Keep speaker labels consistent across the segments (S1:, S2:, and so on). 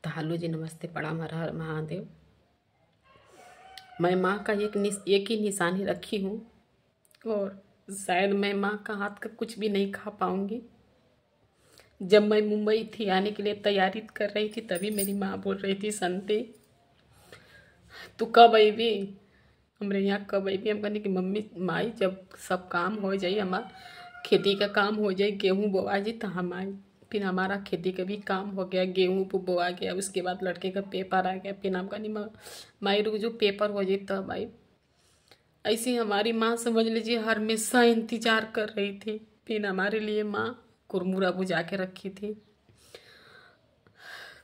S1: तो हेलो जी, नमस्ते, प्रणाम, हर हर महादेव। मैं माँ का एक ही निशानी रखी हूँ और शायद मैं माँ का हाथ का कुछ भी नहीं खा पाऊँगी। जब मैं मुंबई थी आने के लिए तैयारी कर रही थी, तभी मेरी माँ बोल रही थी, संते तू कब आईबी, हमारे यहाँ कब आईबी। हम कहने की मम्मी माई जब सब काम हो जाए, हमारा खेती का काम हो जाए, गेहूँ बोआ जी तो हम आए। फिर हमारा खेती का भी काम हो गया, गेहूँ बोआ गया, उसके बाद लड़के का पेपर आ गया। फिर हम कहनी माई रुक जो पेपर हो जाए तब आई। ऐसी हमारी माँ समझ लीजिए हर हमेशा इंतजार कर रही थी। फिर हमारे लिए माँ कुरमुरा बुझा के रखी थी,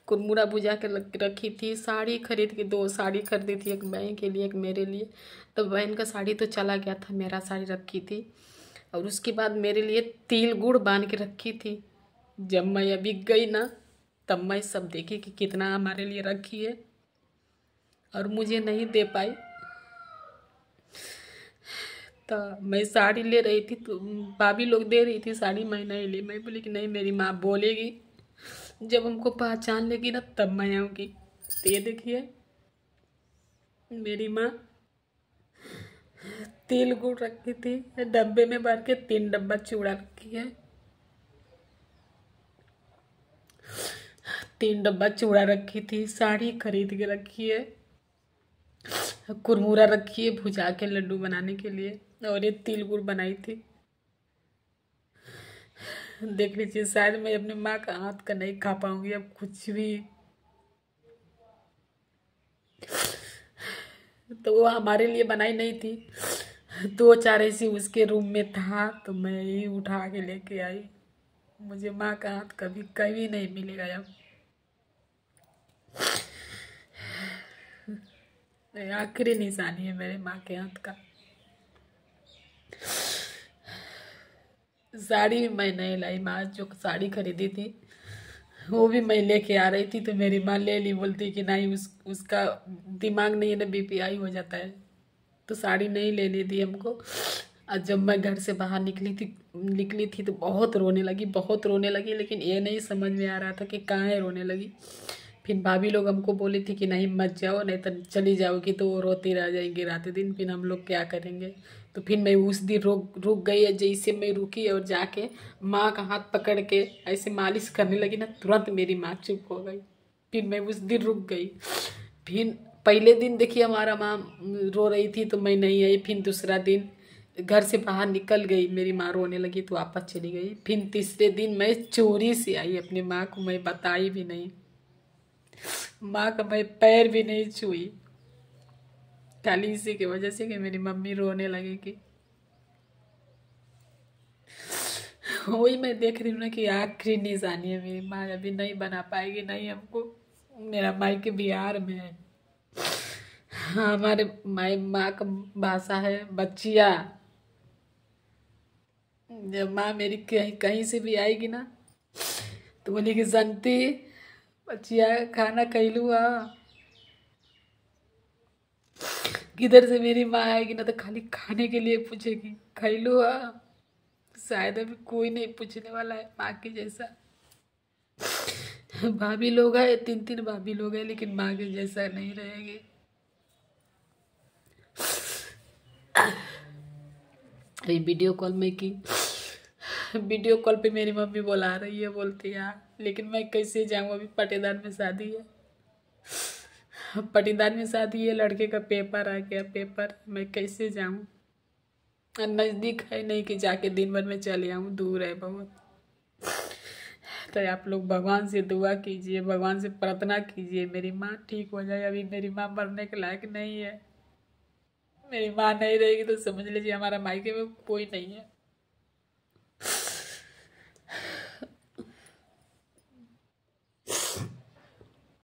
S1: कुरमुरा बुझा के रखी थी। साड़ी खरीद के, 2 साड़ी खरीदी थी, एक बहन के लिए एक मेरे लिए। तो बहन का साड़ी तो चला गया था, मेरा साड़ी रखी थी। और उसके बाद मेरे लिए तिल गुड़ बांध के रखी थी। जब मैं अभी गई ना, तब मैं सब देखी कि कितना हमारे लिए रखी है और मुझे नहीं दे पाई। तो मैं साड़ी ले रही थी तो भाभी लोग दे रही थी साड़ी, मैं नहीं ली। मैं बोली कि नहीं, मेरी माँ बोलेगी, जब हमको पहचान लेगी ना तब मैं आऊँगी। तो ये देखिए मेरी माँ तिल गुड़ रखी थी, डब्बे में भर के 3 डब्बा चूड़ा रखी है, 3 डब्बा चूड़ा रखी थी, साड़ी खरीद के रखी है, कुरमुरा रखी है भुजा के लड्डू बनाने के लिए, और ये तिल गुड़ बनाई थी। देख लीजिए, शायद मैं अपनी माँ का हाथ का नहीं खा पाऊंगी अब कुछ भी। तो वो हमारे लिए बनाई नहीं थी, 2-4 ऐसी उसके रूम में था तो मैं ही उठा के लेके आई। मुझे माँ का हाथ कभी कभी नहीं मिलेगा अब। आखिरी निशानी है मेरे माँ के हाथ का। साड़ी भी मैं नहीं लाई, माँ जो साड़ी खरीदी थी वो भी मैं लेके आ रही थी तो मेरी माँ ले ली, बोलती कि नहीं उसका दिमाग नहीं है ना, बीपीआई हो जाता है। तो साड़ी नहीं लेने दी हमको। और जब मैं घर से बाहर निकली थी तो बहुत रोने लगी, बहुत रोने लगी, लेकिन ये नहीं समझ में आ रहा था कि काहे रोने लगी। फिर भाभी लोग हमको बोली थी कि नहीं मत जाओ, नहीं तो चली जाओगी तो वो रोती रह जाएंगी रात दिन, फिर हम लोग क्या करेंगे। तो फिर मैं उस दिन रुक गई। जैसे मैं रुकी और जाके माँ का हाथ पकड़ के ऐसे मालिश करने लगी ना, तुरंत मेरी माँ चुप हो गई। फिर मैं उस दिन रुक गई। फिर पहले दिन देखिए हमारा माँ रो रही थी तो मैं नहीं आई। फिर दूसरा दिन घर से बाहर निकल गई, मेरी माँ रोने लगी तो वापस चली गई। फिर तीसरे दिन मैं चोरी से आई, अपनी माँ को मैं बताई भी नहीं, माँ का मैं पैर भी नहीं छुई, खाली इसी की वजह से कि मेरी मम्मी रोने लगेगी। वही मैं देख रही हूँ ना कि आखिरी निशानी है, मेरी माँ अभी नहीं बना पाएगी, नहीं हमको। मेरा मायके बिहार में है। हाँ, हमारे माई माँ का भाषा है बच्चिया। जब माँ मेरी कहीं कहीं से भी आएगी ना तो बोलेगी संती बच्चिया खाना खैलू आ। किधर से मेरी माँ आएगी ना तो खाली खाने के लिए पूछेगी खैलू आ। शायद अभी कोई नहीं पूछने वाला है माँ के जैसा। भाभी लोग है, 3-3 भाभी लोग है, लेकिन माँ के जैसा नहीं रहेगी। अभी वीडियो कॉल में की, वीडियो कॉल पे मेरी मम्मी बुला रही है, बोलती है लेकिन मैं कैसे जाऊँ, अभी पटेदार में शादी है, पटीदार में शादी है, लड़के का पेपर आ गया, पेपर मैं कैसे जाऊँ। नज़दीक है नहीं कि जाके दिन भर में चले आऊँ, दूर है बहुत। तो आप लोग भगवान से दुआ कीजिए, भगवान से प्रार्थना कीजिए मेरी माँ ठीक हो जाए। अभी मेरी माँ मरने के लायक नहीं है। मेरी माँ नहीं रहेगी तो समझ लीजिए हमारा मायके में कोई नहीं है।